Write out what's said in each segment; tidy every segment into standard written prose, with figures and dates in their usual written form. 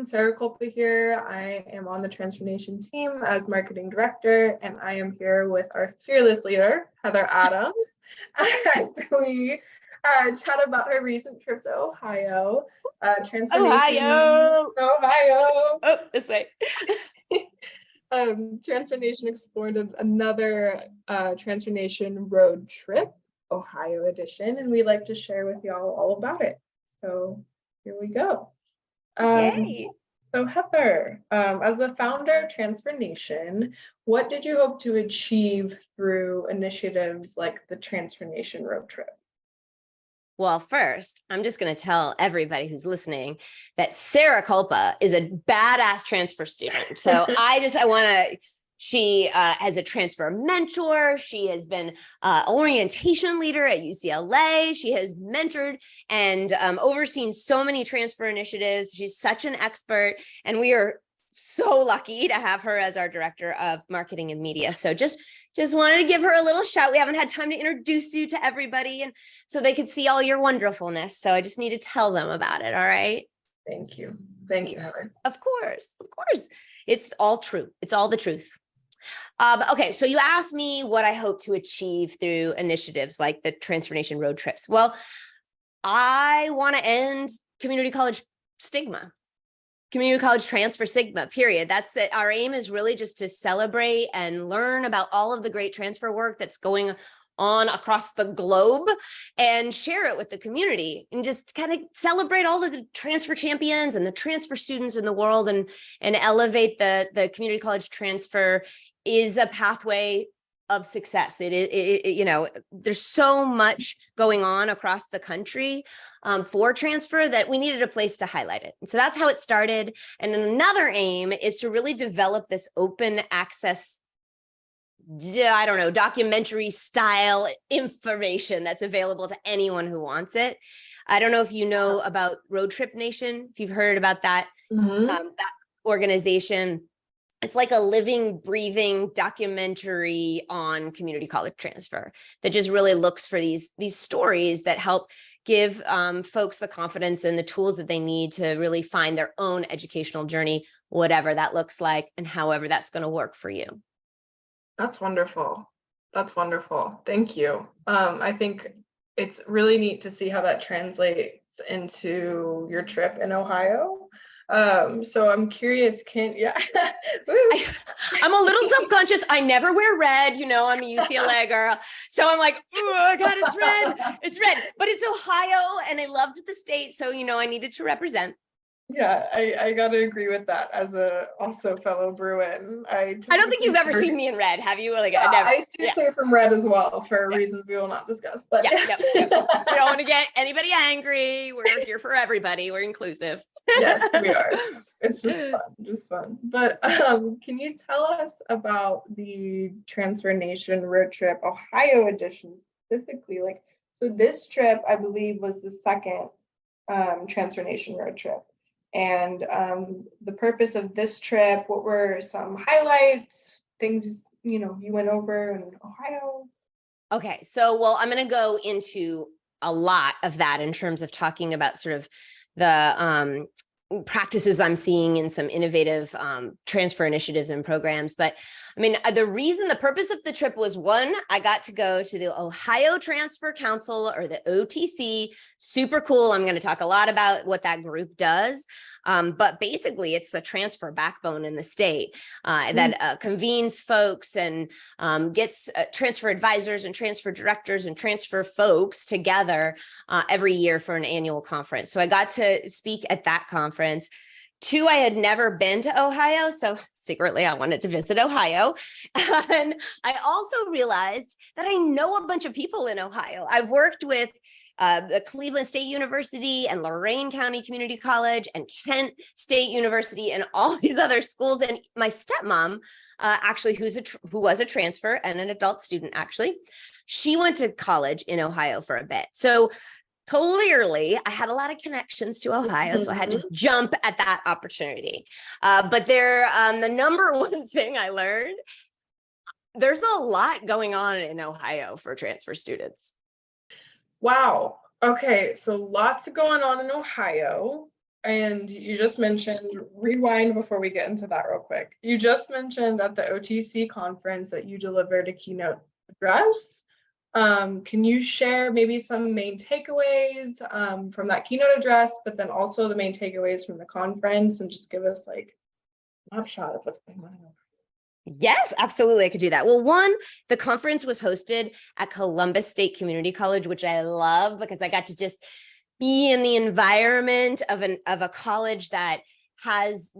Sarah Kulpa here. I am on the transformation team as marketing director, and I am here with our fearless leader, Heather Adams. As we chat about her recent trip to Ohio. Transformation. Ohio. Oh, this way. Transformation explored another transformation road trip, Ohio edition, and we'd like to share with y'all all about it. So here we go. Yay. So Heather, as the founder of Transformation, what did you hope to achieve through initiatives like the Transformation Road Trip? Well, first, I'm just going to tell everybody who's listening that Sarah Kulpa is a badass transfer student. So she has a transfer mentor. She has been orientation leader at UCLA. She has mentored and overseen so many transfer initiatives. She's such an expert, and we are so lucky to have her as our director of marketing and media. So just wanted to give her a little shout. We haven't had time to introduce you to everybody, and so they could see all your wonderfulness. So I just need to tell them about it. All right. Thank you, Heather. Of course. It's all true. It's all the truth. Okay, so you asked me what I hope to achieve through initiatives like the Transformation Road Trips. Well, I want to end community college stigma. Community college transfer stigma, period. That's it. Our aim is really just to celebrate and learn about all of the great transfer work that's going on across the globe and share it with the community and just kind of celebrate all of the transfer champions and the transfer students in the world and elevate the community college transfer is a pathway of success. There's so much going on across the country for transfer that we needed a place to highlight it. And so that's how it started. And another aim is to really develop this open access, documentary style information that's available to anyone who wants it. I don't know if you know about Road Trip Nation, if you've heard about that, that organization. It's like a living, breathing documentary on community college transfer that just really looks for these stories that help give folks the confidence and the tools that they need to really find their own educational journey, whatever that looks like and however that's going to work for you. That's wonderful. Thank you. I think it's really neat to see how that translates into your trip in Ohio. So I'm curious, I'm a little self-conscious. I never wear red, I'm a UCLA girl. So I'm like, oh God, it's red, but it's Ohio and I loved the state. So, I needed to represent. Yeah, I gotta agree with that as a also fellow Bruin. I don't think you've ever seen me in red, have you? Like, I steer clear from red as well for reasons we will not discuss. But we don't want to get anybody angry. We're here for everybody. We're inclusive. Yes, we are. It's just fun. But can you tell us about the Transformation Road Trip Ohio edition specifically? So this trip, I believe, was the second Transformation Road Trip. And the purpose of this trip, what were some highlights, things, you went over in Ohio? Okay, so, I'm going to go into a lot of that in terms of talking about sort of the practices I'm seeing in some innovative transfer initiatives and programs. But the purpose of the trip was, one, I got to go to the Ohio Transfer Council, or the OTC. Super cool. I'm going to talk a lot about what that group does. But basically, it's a transfer backbone in the state that convenes folks and gets transfer advisors and transfer directors and transfer folks together every year for an annual conference. So I got to speak at that conference. Two, I had never been to Ohio, so secretly I wanted to visit Ohio. And I also realized that I know a bunch of people in Ohio. I've worked with the Cleveland State University and Lorain County Community College and Kent State University and all these other schools. And my stepmom, actually, who was a transfer and an adult student, actually, she went to college in Ohio for a bit. So clearly, I had a lot of connections to Ohio, so I had to jump at that opportunity. But the number one thing I learned, there's a lot going on in Ohio for transfer students. Wow. Okay, so lots going on in Ohio. And you just mentioned, rewind before we get into that real quick. You just mentioned at the OTC conference that you delivered a keynote address. Can you share maybe some main takeaways from that keynote address, but then also the main takeaways from the conference, and just give us like a snapshot of what's going on? Yes, absolutely. I could do that. Well, one, the conference was hosted at Columbus State Community College, which I love because I got to just be in the environment of a college that has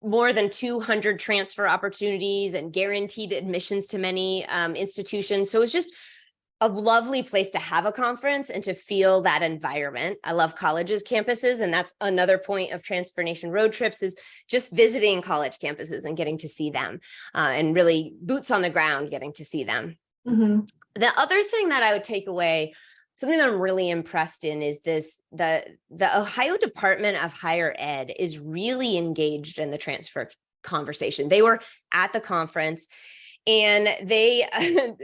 more than 200 transfer opportunities and guaranteed admissions to many institutions. So it's just a lovely place to have a conference and to feel that environment. I love colleges, campuses, and that's another point of Transfer Nation road trips is just visiting college campuses and getting to see them and really boots on the ground, getting to see them. Mm-hmm. The other thing that I would take away, something that I'm really impressed in is the Ohio Department of Higher Ed is really engaged in the transfer conversation. They were at the conference. And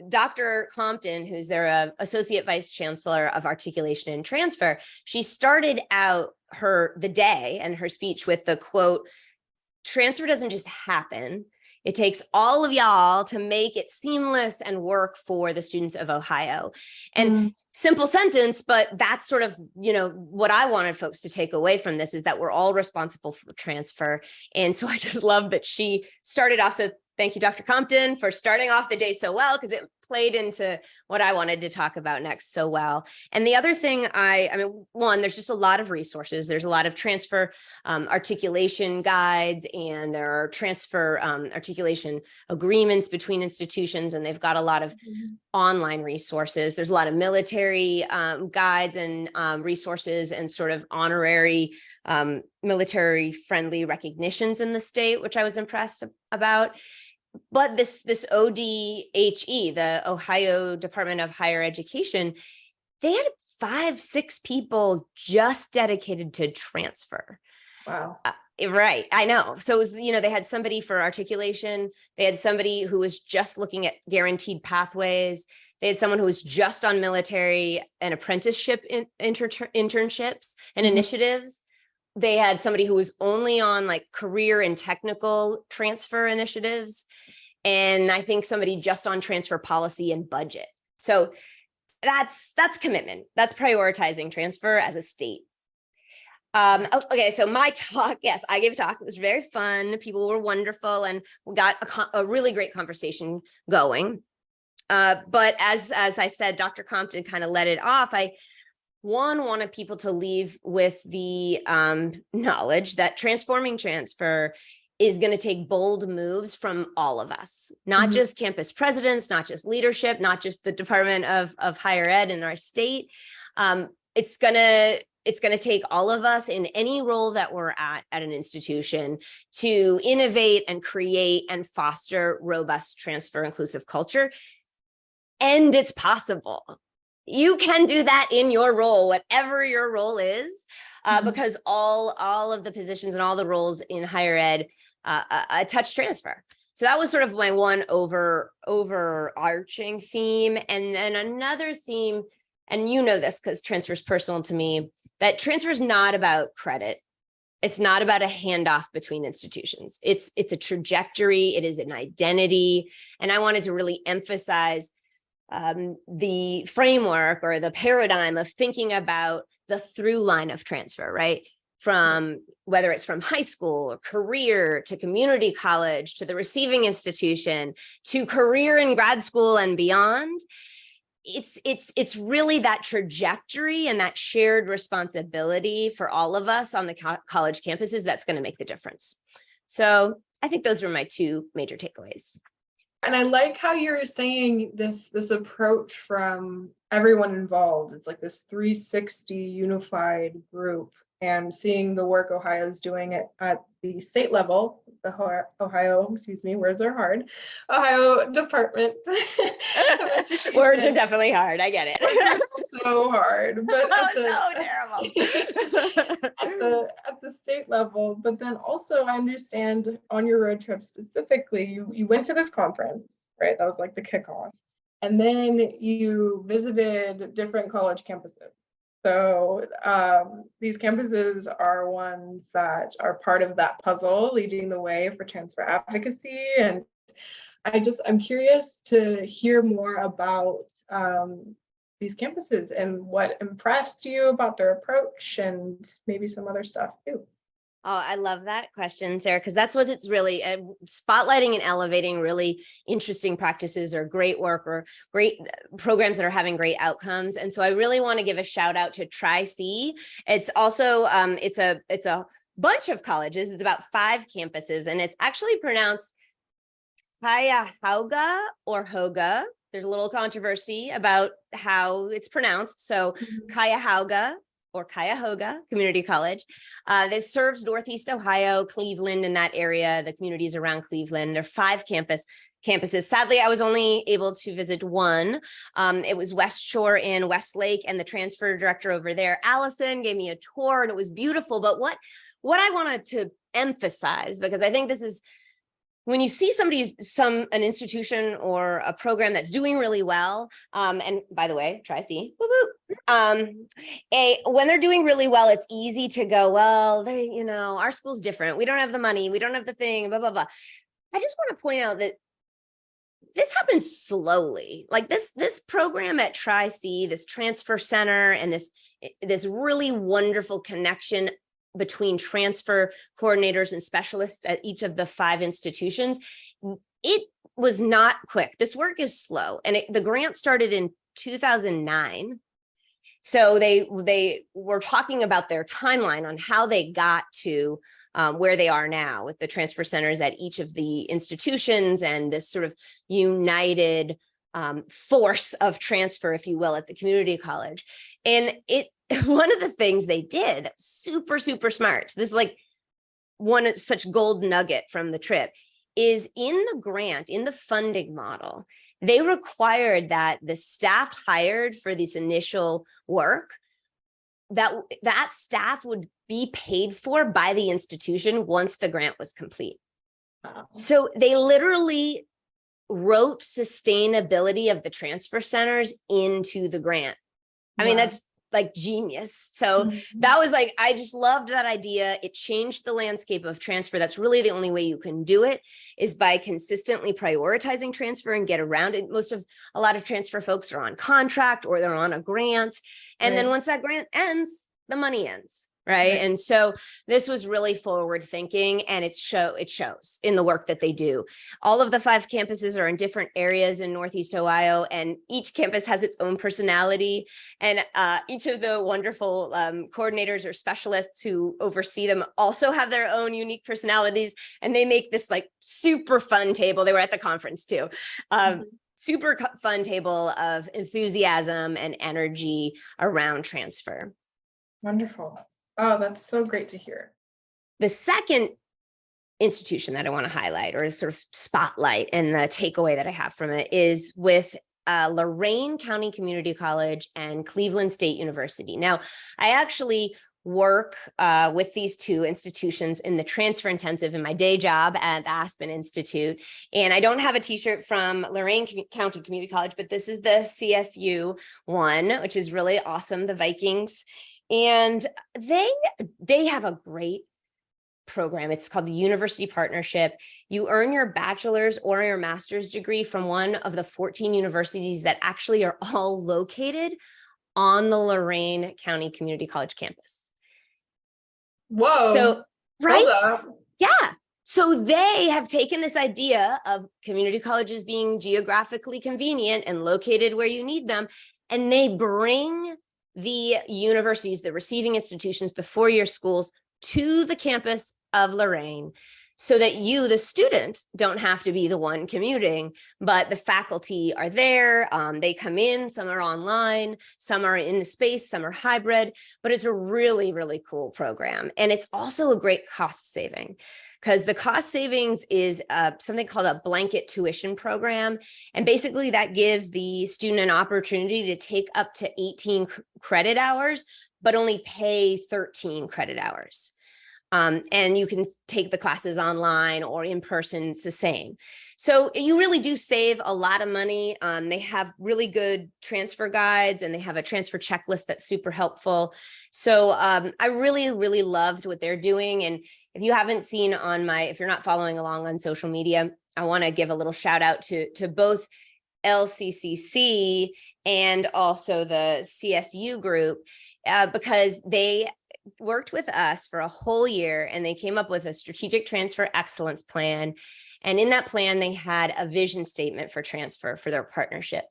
Dr. Compton, who's their Associate Vice Chancellor of Articulation and Transfer, she started out the day and her speech with the quote, "Transfer doesn't just happen. It takes all of y'all to make it seamless and work for the students of Ohio." And simple sentence, but that's sort of, what I wanted folks to take away from this is that we're all responsible for transfer. And so I just love that she started off. So thank you, Dr. Compton, for starting off the day so well, because it played into what I wanted to talk about next so well. And the other thing, one, there's just a lot of resources. There's a lot of transfer articulation guides, and there are transfer articulation agreements between institutions, and they've got a lot of online resources. There's a lot of military guides and resources and sort of honorary military friendly recognitions in the state, which I was impressed about. But this ODHE, the Ohio Department of Higher Education, they had 5-6 people just dedicated to transfer. Wow. Right. I know. So it was, they had somebody for articulation. They had somebody who was just looking at guaranteed pathways. They had someone who was just on military and apprenticeship internships and initiatives. They had somebody who was only on like career and technical transfer initiatives. And I think somebody just on transfer policy and budget. So that's commitment. That's prioritizing transfer as a state. Okay, so my talk, yes, I gave a talk. It was very fun. People were wonderful, and we got a really great conversation going. But as I said, Dr. Compton kind of led it off. I wanted people to leave with the knowledge that transforming transfer is going to take bold moves from all of us, not just campus presidents, not just leadership, not just the Department of Higher Ed in our state. It's going to take all of us in any role that we're at an institution to innovate and create and foster robust transfer inclusive culture. And it's possible. You can do that in your role, whatever your role is, because all of the positions and all the roles in higher ed touch transfer. So that was sort of my one overarching theme. And then another theme, and this because transfer is personal to me, that transfer is not about credit. It's not about a handoff between institutions. It's a trajectory. It is an identity. And I wanted to really emphasize the framework or the paradigm of thinking about the through line of transfer, right? From whether it's from high school or career to community college to the receiving institution to career in grad school and beyond. It's really that trajectory and that shared responsibility for all of us on the college campuses that's going to make the difference. So I think those were my two major takeaways. And I like how you're saying this approach from everyone involved. It's like this 360 unified group, and seeing the work Ohio is doing at the state level, the Ohio, words are hard, Ohio Department of Education. Words are definitely hard. I get it. So hard, but so terrible. at the state level. But then also, I understand on your road trip specifically, you went to this conference, right? That was like the kickoff, and then you visited different college campuses. So these campuses are ones that are part of that puzzle, leading the way for transfer advocacy. And I'm curious to hear more about these campuses and what impressed you about their approach and maybe some other stuff too. Oh, I love that question, Sarah, because that's what it's really spotlighting and elevating really interesting practices or great work or great programs that are having great outcomes. And so I really want to give a shout out to Tri-C. It's also it's a bunch of colleges. It's about 5 campuses, and it's actually pronounced Cuyahoga or Hoga. There's a little controversy about how it's pronounced. So Cuyahoga or Cuyahoga Community College. This serves Northeast Ohio, Cleveland, in that area, the communities around Cleveland. There are 5 campuses. Sadly, I was only able to visit one. It was West Shore in Westlake, and the transfer director over there, Allison, gave me a tour, and it was beautiful. But what I wanted to emphasize, because I think this is, when you see an institution or a program that's doing really well, and by the way, Tri-C, when they're doing really well, it's easy to go, well, our school's different. We don't have the money. We don't have the thing, blah, blah, blah. I just want to point out that this happens slowly. Like this program at Tri-C, this transfer center, and this really wonderful connection between transfer coordinators and specialists at each of the 5 institutions, it was not quick. This work is slow, and the grant started in 2009. So they were talking about their timeline on how they got to where they are now with the transfer centers at each of the institutions and this sort of united force of transfer, if you will, at the community college. And one of the things they did, super, super smart, this is like one such gold nugget from the trip, is in the grant, in the funding model, they required that the staff hired for this initial work, that staff would be paid for by the institution once the grant was complete. Wow. So they literally wrote sustainability of the transfer centers into the grant. I mean, that's like genius. So that was like, I just loved that idea. It changed the landscape of transfer. That's really the only way you can do it, is by consistently prioritizing transfer and get around it. A lot of transfer folks are on contract or they're on a grant. And then once that grant ends, the money ends. Right. And so this was really forward thinking, and it shows in the work that they do. All of the 5 campuses are in different areas in Northeast Ohio, and each campus has its own personality. And each of the wonderful coordinators or specialists who oversee them also have their own unique personalities. And they make this like super fun table. They were at the conference too. Super fun table of enthusiasm and energy around transfer. Wonderful. Oh, that's so great to hear. The second institution that I want to highlight, or sort of spotlight, and the takeaway that I have from it, is with Lorain County Community College and Cleveland State University. Now, I actually work with these 2 institutions in the transfer intensive in my day job at the Aspen Institute. And I don't have a t-shirt from Lorain County Community College, but this is the CSU one, which is really awesome, the Vikings. And they have a great program. It's called the University Partnership. You earn your bachelor's or your master's degree from one of the 14 universities that actually are all located on the Lorain County Community College campus. Whoa. So, right? Yeah. So they have taken this idea of community colleges being geographically convenient and located where you need them, and they bring the universities, the receiving institutions, the 4-year schools to the campus of Lorain, so that you, the student, don't have to be the one commuting, but the faculty are there. They come in, some are online, some are in the space, some are hybrid, but it's a really, really cool program. And it's also a great cost saving, because the cost savings is something called a blanket tuition program. And basically that gives the student an opportunity to take up to 18 credit hours, but only pay 13 credit hours. And you can take the classes online or in person, it's the same. So you really do save a lot of money. They have really good transfer guides and they have a transfer checklist that's super helpful. So I really, really loved what they're doing. And if you haven't seen if you're not following along on social media, I want to give a little shout out to both LCCC and also the CSU group, because they worked with us for a whole year and they came up with a strategic transfer excellence plan. And in that plan, they had a vision statement for transfer for their partnership.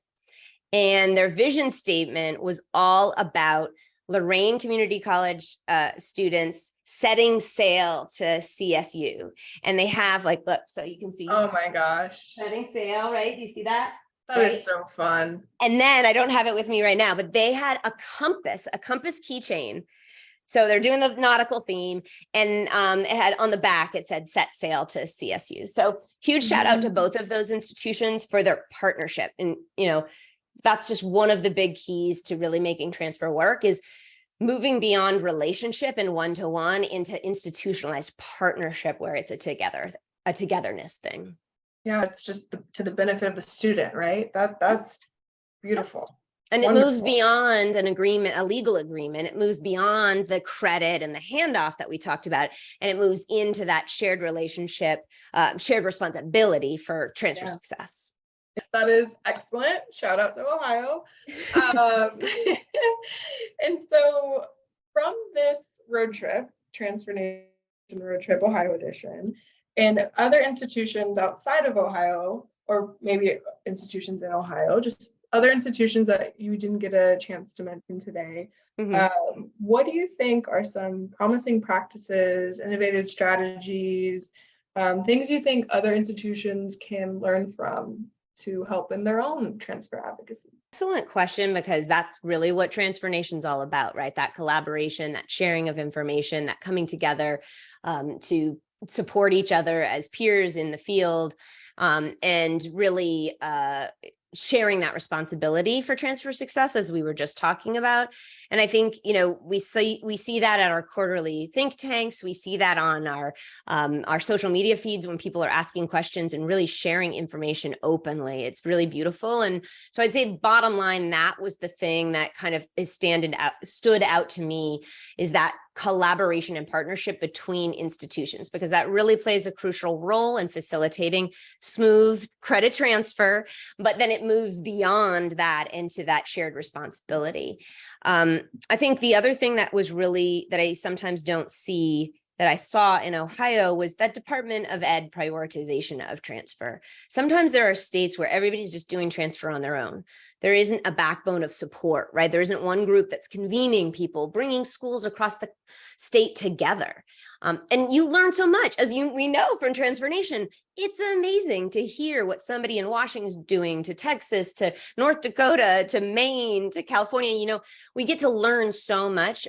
And their vision statement was all about Lorain Community College students setting sail to CSU. And they have look, so you can see. Oh my gosh. Setting sail, right? Do you see that? That right? Is so fun. And then I don't have it with me right now, but they had a compass keychain. So they're doing the nautical theme, and it had on the back, it said set sail to CSU. So huge shout out to both of those institutions for their partnership. And, that's just one of the big keys to really making transfer work, is moving beyond relationship and one-to-one into institutionalized partnership where it's a togetherness thing. Yeah, it's just to the benefit of the student, right? That's beautiful. And it moves beyond an agreement, a legal agreement. It moves beyond the credit and the handoff that we talked about. And it moves into that shared relationship, shared responsibility for transfer success. That is excellent. Shout out to Ohio. And so from this road trip, Transfer Nation Road Trip Ohio Edition, and other institutions outside of Ohio, or maybe institutions in Ohio, just other institutions that you didn't get a chance to mention today, what do you think are some promising practices, innovative strategies, things you think other institutions can learn from to help in their own transfer advocacy? Excellent question, because that's really what Transfer Nation's all about, right? That collaboration, that sharing of information, that coming together to support each other as peers in the field, and really sharing that responsibility for transfer success, as we were just talking about. And I think, we see that at our quarterly think tanks. We see that on our social media feeds when people are asking questions and really sharing information openly. It's really beautiful. And so I'd say bottom line, that was the thing that kind of stood out to me, is that collaboration and partnership between institutions, because that really plays a crucial role in facilitating smooth credit transfer, but then it moves beyond that into that shared responsibility. I think the other thing that I sometimes don't see that I saw in Ohio was that Department of Ed prioritization of transfer. Sometimes there are states where everybody's just doing transfer on their own. There isn't a backbone of support, right? There isn't one group that's convening people, bringing schools across the state together. And you learn so much, as we know from Transfer Nation. It's amazing to hear what somebody in Washington is doing, to Texas, to North Dakota, to Maine, to California. We get to learn so much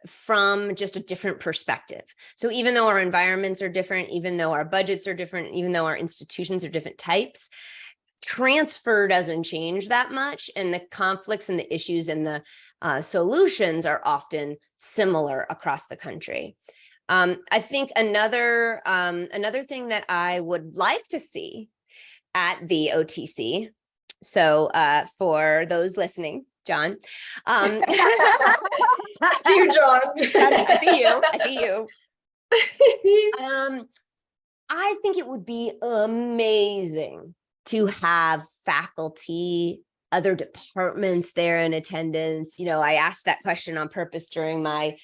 from just a different perspective. So even though our environments are different, even though our budgets are different, even though our institutions are different types, transfer doesn't change that much, and the conflicts and the issues and the solutions are often similar across the country. I think another thing that I would like to see at the OTC, so for those listening, John. I see you, John. I see you. I think it would be amazing to have faculty, other departments there in attendance. I asked that question on purpose during my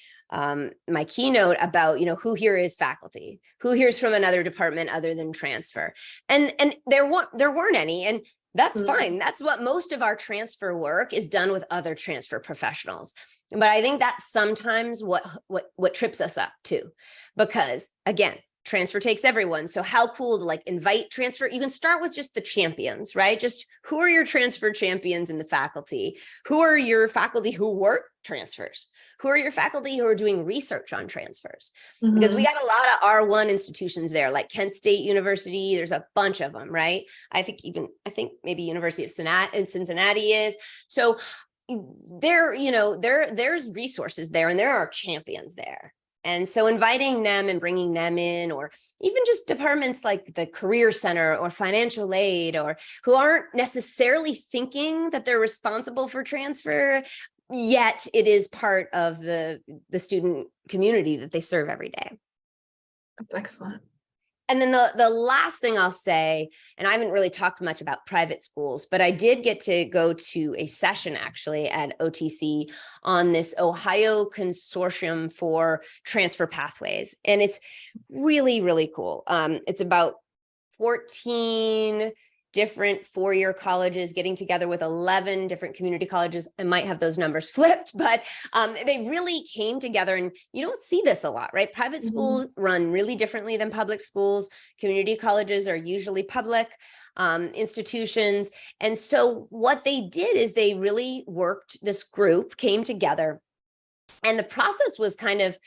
keynote about, who here is faculty, who here is from another department other than transfer, and there weren't any, and that's fine. That's what most of our transfer work is done with other transfer professionals. But I think that's sometimes what trips us up too, because again, transfer takes everyone. So how cool to invite transfer. You can start with just the champions, right? Just who are your transfer champions in the faculty? Who are your faculty who work transfers? Who are your faculty who are doing research on transfers? Because we got a lot of R1 institutions there, like Kent State University. There's a bunch of them, right? I think maybe University of Cincinnati is. So there's resources there, and there are champions there. And so inviting them and bringing them in, or even just departments like the Career Center or financial aid, or who aren't necessarily thinking that they're responsible for transfer, yet it is part of the student community that they serve every day. That's excellent. And then the last thing I'll say, and I haven't really talked much about private schools, but I did get to go to a session actually at OTC on this Ohio Consortium for Transfer Pathways. And it's really, really cool. It's about 14 different four-year colleges getting together with 11 different community colleges. I might have those numbers flipped, but they really came together, and you don't see this a lot, right? Private schools run really differently than public schools. Community colleges are usually public institutions. And so what they did is they really worked, this group came together, and the process was kind of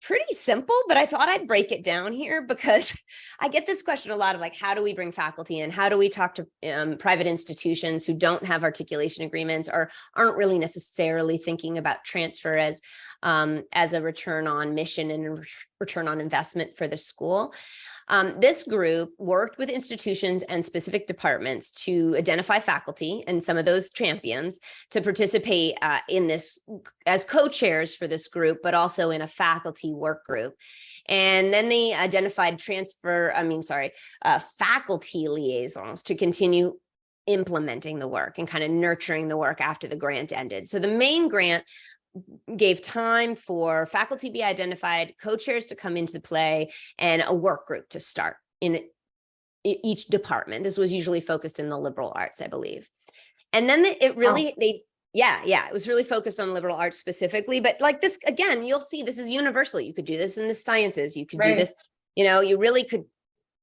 pretty simple, but I thought I'd break it down here because I get this question a lot of like, how do we bring faculty in? How do we talk to private institutions who don't have articulation agreements or aren't really necessarily thinking about transfer as a return on mission and a return on investment for the school? This group worked with institutions and specific departments to identify faculty and some of those champions to participate in this as co-chairs for this group, but also in a faculty work group. And then they identified faculty liaisons to continue implementing the work and kind of nurturing the work after the grant ended. So the main grant gave time for faculty to be identified, co-chairs to come into the play, and a work group to start in each department. This was usually focused in the liberal arts, I believe. And then it was really focused on liberal arts specifically. But like this, again, you'll see this is universal. You could do this in the sciences. You could do this, you really could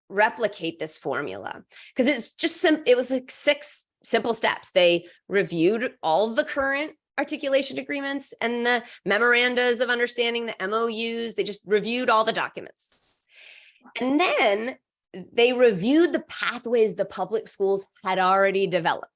replicate this formula because it's just it was like 6 simple steps. They reviewed all the current articulation agreements and the memorandas of understanding, the MOUs. They just reviewed all the documents. And then they reviewed the pathways the public schools had already developed.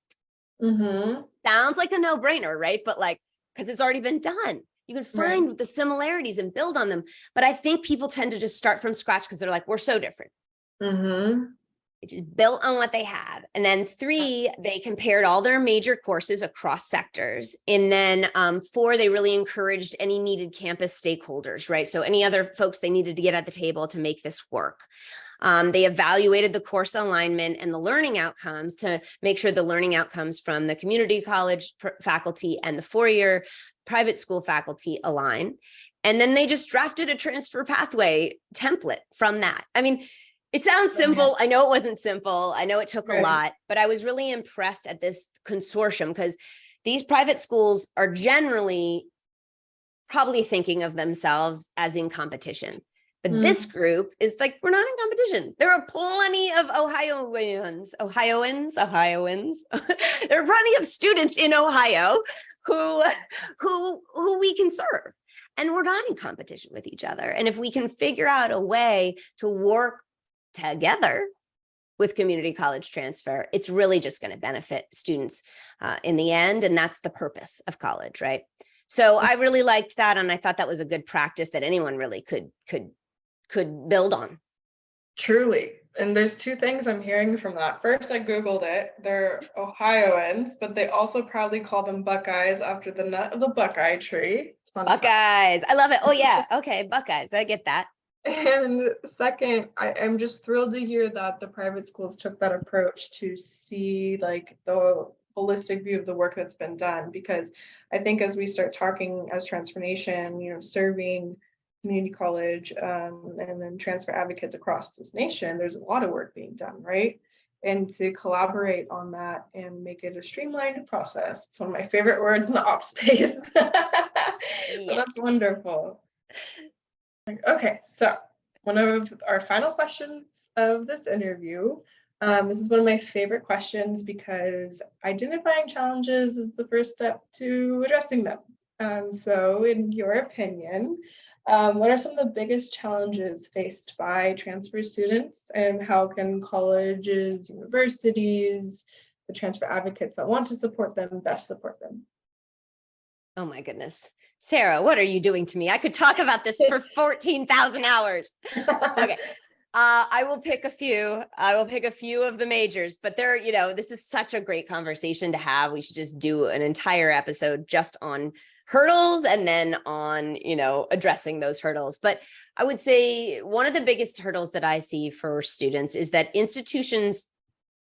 Sounds like a no-brainer, right? But like, because it's already been done. You can find the similarities and build on them. But I think people tend to just start from scratch because they're like, we're so different. It just built on what they had. And then 3, they compared all their major courses across sectors. And then 4, they really encouraged any needed campus stakeholders, right? So any other folks they needed to get at the table to make this work. They evaluated the course alignment and the learning outcomes to make sure the learning outcomes from the community college faculty and the 4-year private school faculty align. And then they just drafted a transfer pathway template from that. I mean, it sounds simple. I know it wasn't simple. I know it took a lot, but I was really impressed at this consortium because these private schools are generally probably thinking of themselves as in competition. But this group is like, we're not in competition. There are plenty of Ohioans. There are plenty of students in Ohio who we can serve. And we're not in competition with each other. And if we can figure out a way to work together with community college transfer, it's really just going to benefit students in the end. And that's the purpose of college, right? So I really liked that. And I thought that was a good practice that anyone really could build on. Truly. And there's 2 things I'm hearing from that. First, I Googled it. They're Ohioans, but they also proudly call them Buckeyes after the nut of the Buckeye tree. Buckeyes. I love it. Oh yeah. Okay. Buckeyes. I get that. And second, I'm just thrilled to hear that the private schools took that approach to see like the holistic view of the work that's been done, because I think as we start talking as Transfer Nation, serving community college and then transfer advocates across this nation, there's a lot of work being done, right? And to collaborate on that and make it a streamlined process. It's one of my favorite words in the ops space. So that's wonderful. Okay, so one of our final questions of this interview. This is one of my favorite questions because identifying challenges is the first step to addressing them. So in your opinion, what are some of the biggest challenges faced by transfer students, and how can colleges, universities, the transfer advocates that want to support them best support them? Oh my goodness. Sarah, what are you doing to me? I could talk about this for 14,000 hours. Okay. I will pick a few. I will pick a few of the majors, but this is such a great conversation to have. We should just do an entire episode just on hurdles and then on, addressing those hurdles. But I would say one of the biggest hurdles that I see for students is that institutions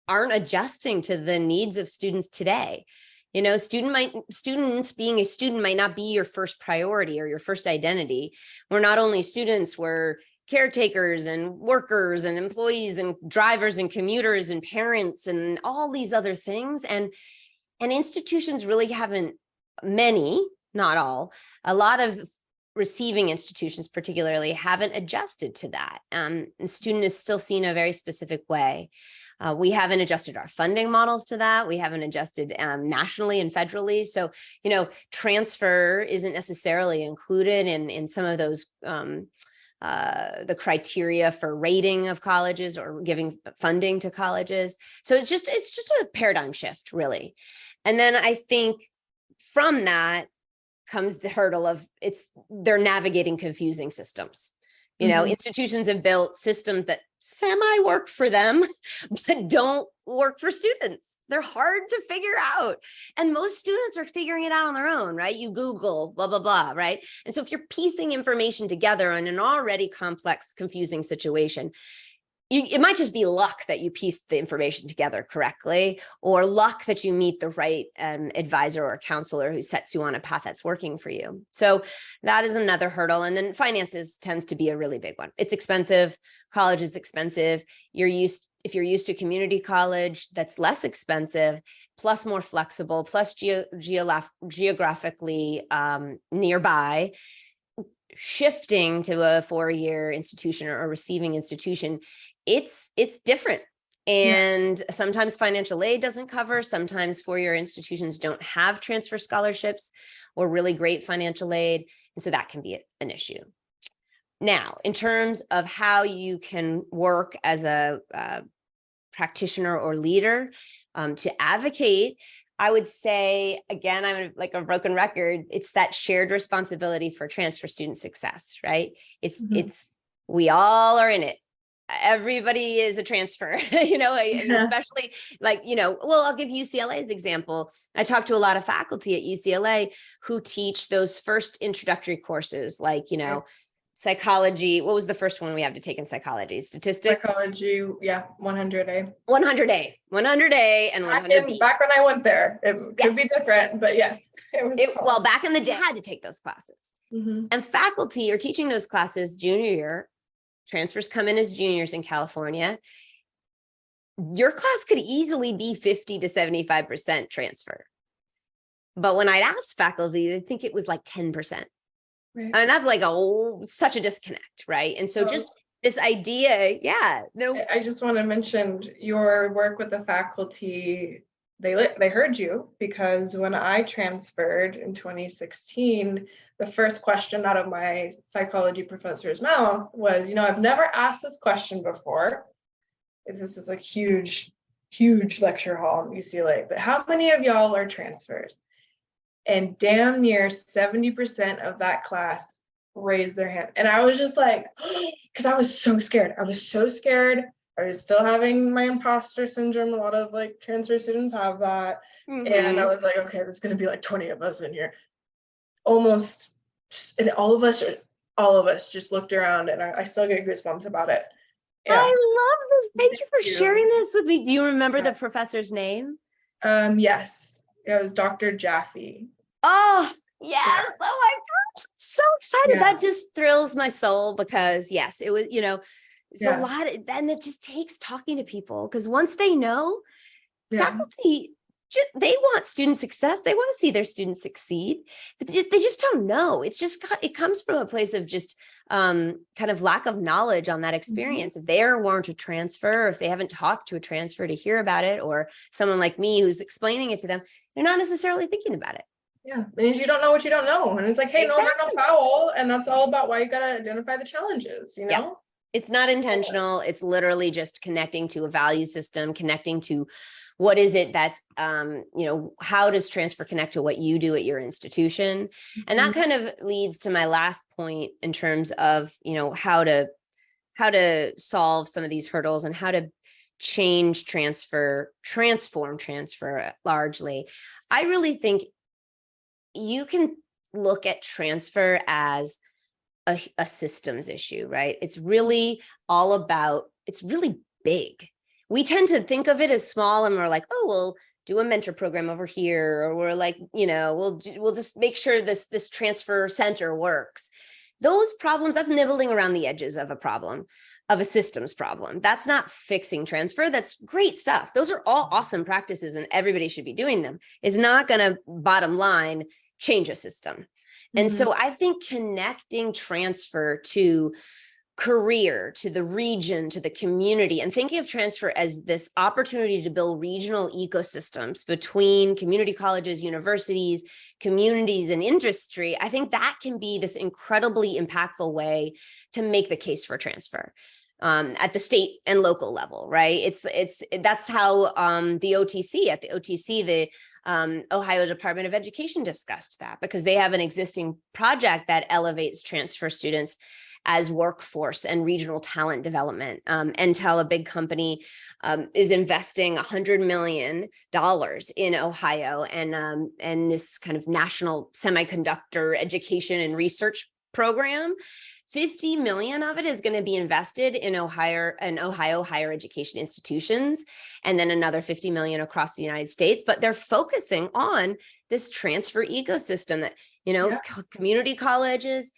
aren't adjusting to the needs of students today. Students being a student might not be your first priority or your first identity. We're not only students, we're caretakers and workers and employees and drivers and commuters and parents and all these other things. And institutions really haven't, many, not all, a lot of receiving institutions particularly haven't adjusted to that. The student is still seen a very specific way. We haven't adjusted our funding models to that. We haven't adjusted nationally and federally. So, transfer isn't necessarily included in some of those the criteria for rating of colleges or giving funding to colleges. So it's just a paradigm shift, really. And then I think from that comes the hurdle of they're navigating confusing systems. Institutions have built systems that semi work for them, but don't work for students. They're hard to figure out. And most students are figuring it out on their own, right? You Google, blah, blah, blah, right? And so if you're piecing information together in an already complex, confusing situation, it might just be luck that you pieced the information together correctly, or luck that you meet the right advisor or counselor who sets you on a path that's working for you. So that is another hurdle. And then finances tends to be a really big one. It's expensive. College is expensive. If you're used to community college, that's less expensive, plus more flexible, plus geographically nearby. Shifting to a 4-year institution or a receiving institution, it's different. And sometimes financial aid doesn't cover. Sometimes 4-year institutions don't have transfer scholarships or really great financial aid. And so that can be an issue. Now, in terms of how you can work as a practitioner or leader to advocate, I would say, again, I'm like a broken record. It's that shared responsibility for transfer student success, right? It's we all are in it. Everybody is a transfer, especially I'll give UCLA's example. I talk to a lot of faculty at UCLA who teach those first introductory courses, psychology. What was the first one we have to take in psychology? Statistics? Psychology, 100A. 100A and 100B. Back when I went there, it could be different, but yes. Well, back in the day, I had to take those classes. And faculty are teaching those classes junior year. Transfers come in as juniors in California. Your class could easily be 50 to 75% transfer. But when I'd ask faculty, they'd think it was like 10%. Right. And that's like such a disconnect, right? And so just this idea, I just want to mention your work with the faculty. They heard you, because when I transferred in 2016, the first question out of my psychology professor's mouth was, I've never asked this question before. This is a huge, huge lecture hall in UCLA, but how many of y'all are transfers? And damn near 70% of that class raised their hand. And I was just like, because I was so scared. I was still having my imposter syndrome. A lot of transfer students have that. And I was like, okay, there's going to be 20 of us in here. Almost, and all of us just looked around, and I still get goosebumps about it. Yeah. I love this. Thank you for sharing this with me. Do you remember the professor's name? Yes. It was Dr. Jaffe. Oh, yes. Yeah. Oh my gosh. I'm so excited. Yeah. That just thrills my soul, because yes, it was, it's a lot. Then it just takes talking to people, because once they know, faculty, they want student success. They want to see their students succeed, but they just don't know. It comes from a place of just kind of lack of knowledge on that experience. If they weren't a transfer, or if they haven't talked to a transfer to hear about it, or someone like me who's explaining it to them, they're not necessarily thinking about it. Yeah, it means you don't know what you don't know. And it's like, hey, exactly. No, no foul. And that's all about why you got to identify the challenges, It's not intentional. It's literally just connecting to a value system, connecting to what is it that's, how does transfer connect to what you do at your institution? And that kind of leads to my last point in terms of, how to solve some of these hurdles and how to transform transfer largely. I really think you can look at transfer as a systems issue, right? It's really it's really big. We tend to think of it as small, and we're like, oh, we'll do a mentor program over here, or we're like, we'll just make sure this transfer center works. Those problems, that's nibbling around the edges of a systems problem. That's not fixing transfer. That's great stuff. Those are all awesome practices and everybody should be doing them. It's not going to, bottom line, change a system. And so I think connecting transfer to career, to the region, to the community, and thinking of transfer as this opportunity to build regional ecosystems between community colleges, universities, communities, and industry, I think that can be this incredibly impactful way to make the case for transfer. At the state and local level, right? That's how at the OTC, the Ohio Department of Education discussed that, because they have an existing project that elevates transfer students as workforce and regional talent development. Intel, a big company, is investing $100 million in Ohio and this kind of national semiconductor education and research program. 50 million of it is going to be invested in Ohio higher education institutions, and then another 50 million across the United States. But they're focusing on this transfer ecosystem that, community colleges,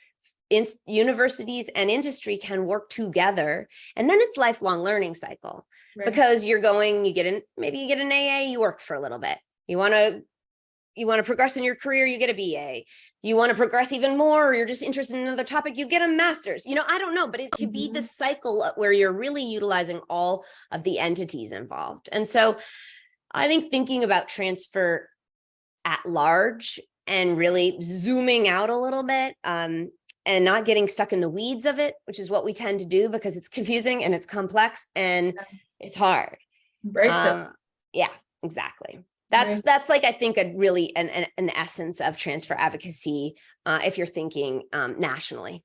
universities, and industry can work together. And then it's lifelong learning cycle, because you get an AA, you work for a little bit. You want to progress in your career, you get a BA. You want to progress even more, or you're just interested in another topic, you get a master's. I don't know, but it could be the cycle where you're really utilizing all of the entities involved. And so I think thinking about transfer at large and really zooming out a little bit, and not getting stuck in the weeds of it, which is what we tend to do because it's confusing and it's complex and it's hard. Yeah, exactly. That's like, I think, a really an essence of transfer advocacy, if you're thinking nationally.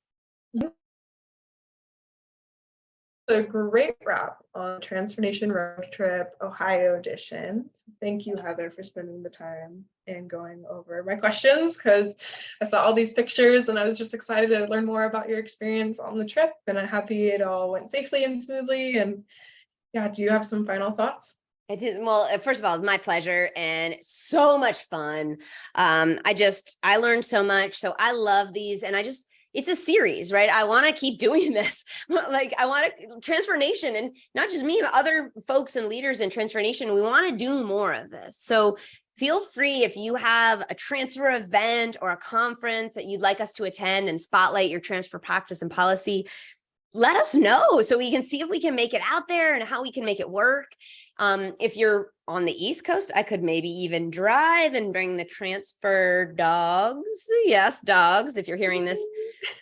A great wrap on Transformation Road Trip Ohio edition. So thank you, Heather, for spending the time and going over my questions, because I saw all these pictures and I was just excited to learn more about your experience on the trip, and I'm happy it all went safely and smoothly. And yeah, do you have some final thoughts? It is, well, first of all, it's my pleasure and so much fun. I learned so much. So I love these, and it's a series, right? I want to keep doing this. Like, I want to Transfer Nation, and not just me, but other folks and leaders in Transfer Nation. We want to do more of this. So feel free, if you have a transfer event or a conference that you'd like us to attend and spotlight your transfer practice and policy, let us know so we can see if we can make it out there and how we can make it work. If you're on the East Coast, I could maybe even drive and bring the transfer dogs. Yes, dogs. If you're hearing this,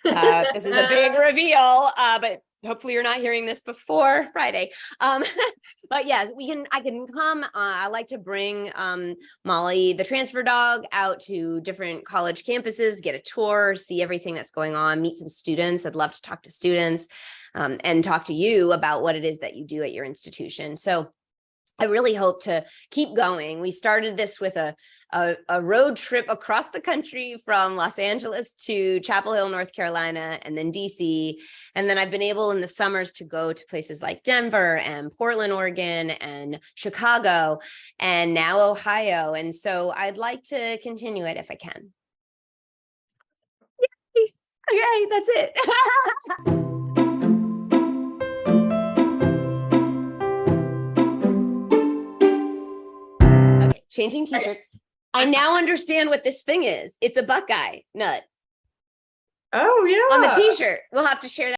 this is a big reveal, but hopefully you're not hearing this before Friday. But yes, I can come. I like to bring Molly, the transfer dog, out to different college campuses, get a tour, see everything that's going on, meet some students. I'd love to talk to students and talk to you about what it is that you do at your institution. So I really hope to keep going. We started this with a road trip across the country from Los Angeles to Chapel Hill, North Carolina, and then DC. And then I've been able in the summers to go to places like Denver and Portland, Oregon, and Chicago, and now Ohio. And so I'd like to continue it if I can. Yay. Okay, that's it. Changing t-shirts. I now understand what this thing is. It's a Buckeye nut. Oh, yeah. On the t-shirt. We'll have to share that.